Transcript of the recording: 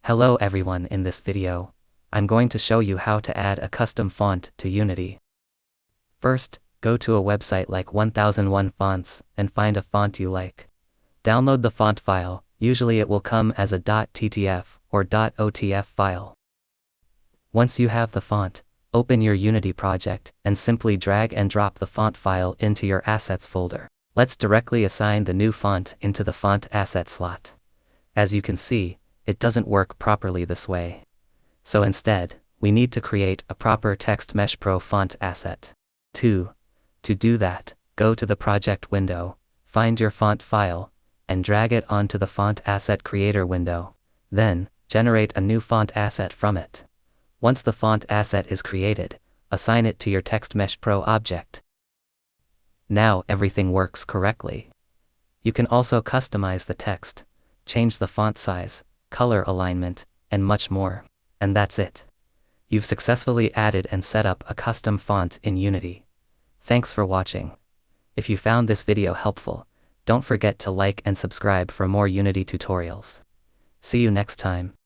Hello everyone, in this video, I'm going to show you how to add a custom font to Unity. First, go to a website like 1001 Fonts and find a font you like. Download the font file, usually it will come as a .ttf or .otf file. Once you have the font, open your Unity project and simply drag and drop the font file into your assets folder. Let's directly assign the new font into the font asset slot. As you can see, it doesn't work properly this way. So instead, we need to create a proper TextMeshPro font asset. To do that, go to the project window, find your font file, and drag it onto the font asset creator window. Then, generate a new font asset from it. Once the font asset is created, assign it to your TextMeshPro object. Now everything works correctly. You can also customize the text, change the font size, color alignment, and much more. And that's it. You've successfully added and set up a custom font in Unity. Thanks for watching. If you found this video helpful, don't forget to like and subscribe for more Unity tutorials. See you next time.